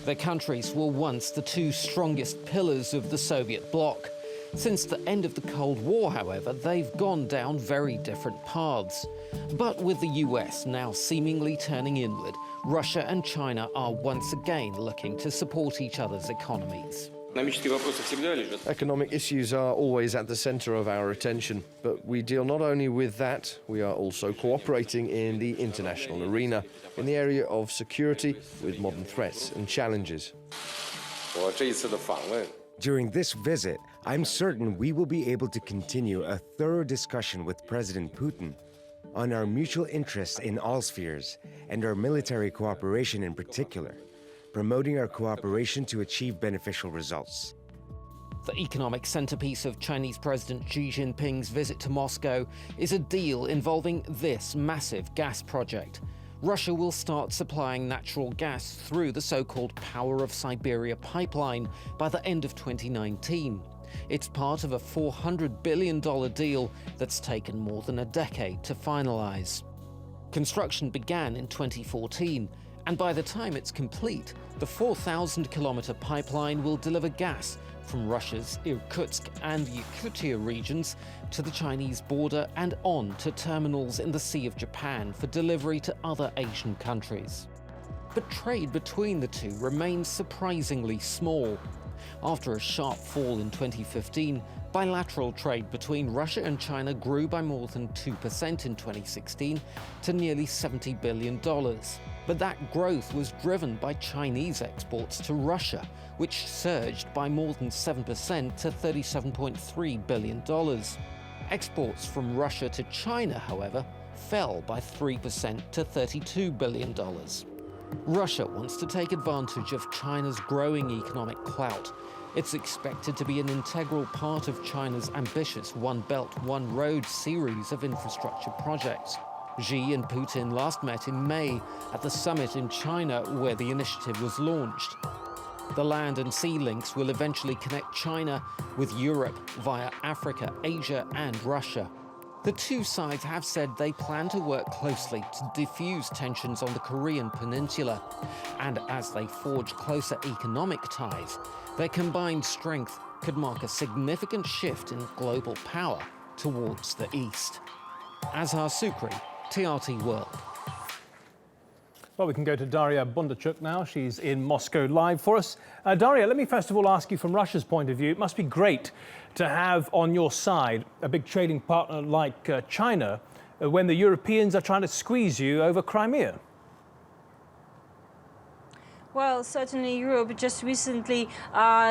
Their countries were once the two strongest pillars of the Soviet bloc. Since the end of the Cold War, however, they've gone down very different paths. But with the US now seemingly turning inward, Russia and China are once again looking to support each other's economies. Economic issues are always at the center of our attention, but we deal not only with that, we are also cooperating in the international arena, in the area of security, with modern threats and challenges. During this visit, I'm certain we will be able to continue a thorough discussion with President Putin on our mutual interests in all spheres, and our military cooperation in particular, promoting our cooperation to achieve beneficial results. The economic centerpiece of Chinese President Xi Jinping's visit to Moscow is a deal involving this massive gas project. Russia will start supplying natural gas through the so-called Power of Siberia pipeline by the end of 2019. It's part of a $400 billion deal that's taken more than a decade to finalize. Construction began in 2014, and by the time it's complete, the 4,000-kilometer pipeline will deliver gas from Russia's Irkutsk and Yakutia regions to the Chinese border and on to terminals in the Sea of Japan for delivery to other Asian countries. But trade between the two remains surprisingly small. After a sharp fall in 2015, bilateral trade between Russia and China grew by more than 2% in 2016 to nearly $70 billion. But that growth was driven by Chinese exports to Russia, which surged by more than 7% to $37.3 billion. Exports from Russia to China, however, fell by 3% to $32 billion. Russia wants to take advantage of China's growing economic clout. It's expected to be an integral part of China's ambitious One Belt, One Road series of infrastructure projects. Xi and Putin last met in May at the summit in China where the initiative was launched. The land and sea links will eventually connect China with Europe via Africa, Asia and Russia. The two sides have said they plan to work closely to diffuse tensions on the Korean peninsula. And as they forge closer economic ties, their combined strength could mark a significant shift in global power towards the east. Azhar Sukri, TRT World. Well, we can go to Daria Bondarchuk now. She's in Moscow live for us. Daria, let me first of all ask you from Russia's point of view, it must be great to have on your side a big trading partner like China when the Europeans are trying to squeeze you over Crimea. Well, certainly Europe just recently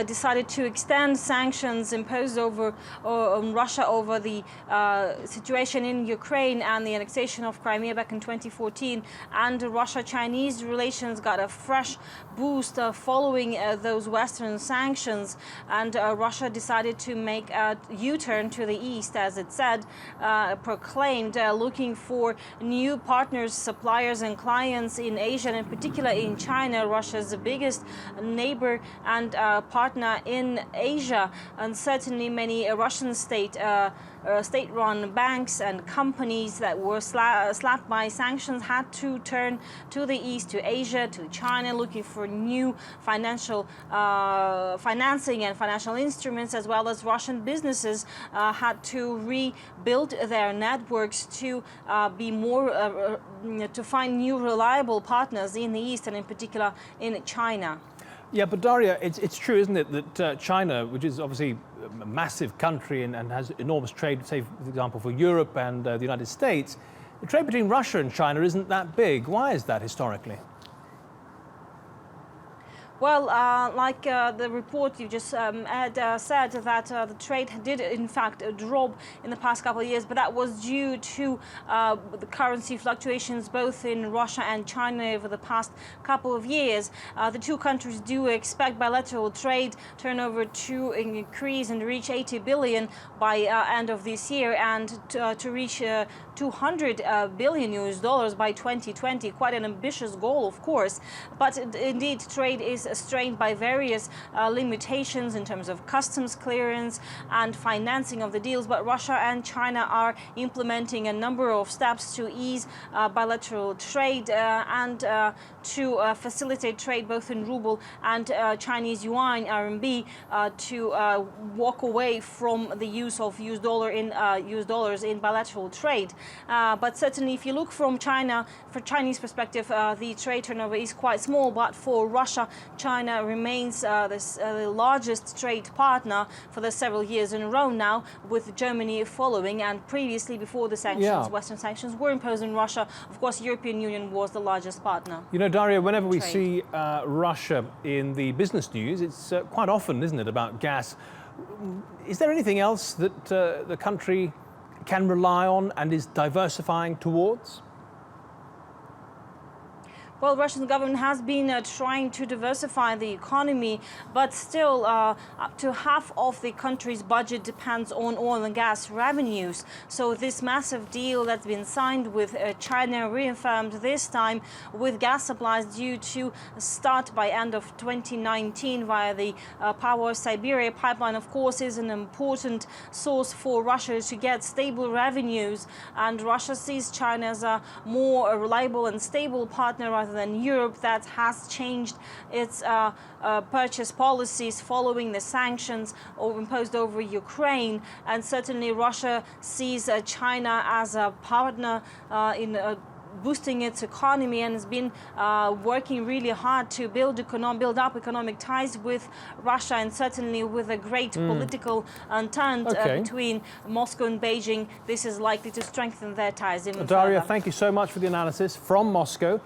decided to extend sanctions imposed on Russia over the situation in Ukraine and the annexation of Crimea back in 2014. And Russia-Chinese relations got a fresh boost following those Western sanctions. And Russia decided to make a U-turn to the east, as it said, proclaimed looking for new partners, suppliers and clients in Asia, and in particular in China. Russia is the biggest neighbor and partner in Asia, and certainly many Russian state-run banks and companies that were slapped by sanctions had to turn to the east, to Asia, to China, looking for new financial financing and financial instruments, as well as Russian businesses had to rebuild their networks to be more to find new reliable partners in the east, and in particular in China. Yeah, but Daria, it's true, isn't it, that China, which is obviously a massive country and has enormous trade, say, for example, for Europe and the United States, the trade between Russia and China isn't that big. Why is that historically? Well, like the report you just had said, that the trade did in fact drop in the past couple of years, but that was due to the currency fluctuations both in Russia and China over the past couple of years. The two countries do expect bilateral trade turnover to increase and reach 80 billion by end of this year, and to reach 200 billion US dollars by 2020. Quite an ambitious goal, of course, but indeed trade is strained by various limitations in terms of customs clearance and financing of the deals. But Russia and China are implementing a number of steps to ease bilateral trade and to facilitate trade both in ruble and Chinese yuan, RMB, to walk away from the use of US dollars in bilateral trade. But certainly, if you look from Chinese perspective, the trade turnover is quite small. But for Russia, China remains the largest trade partner for the several years in a row now, with Germany following. And previously, before the sanctions, Western sanctions were imposed on Russia, of course, European Union was the largest partner. You know, Daria, whenever we see Russia in the business news, it's quite often, isn't it, about gas. Is there anything else that the country can rely on and is diversifying towards? Well, Russian government has been trying to diversify the economy, but still up to half of the country's budget depends on oil and gas revenues. So this massive deal that's been signed with China, reaffirmed this time with gas supplies due to start by end of 2019 via the Power Siberia pipeline, of course, is an important source for Russia to get stable revenues. And Russia sees China as a more reliable and stable partner rather than Europe, that has changed its purchase policies following the sanctions imposed over Ukraine. And certainly Russia sees China as a partner in boosting its economy, and has been working really hard to build up economic ties with Russia, and certainly with a great political entente between Moscow and Beijing, this is likely to strengthen their ties even Daria, further. thank you so much for the analysis from Moscow.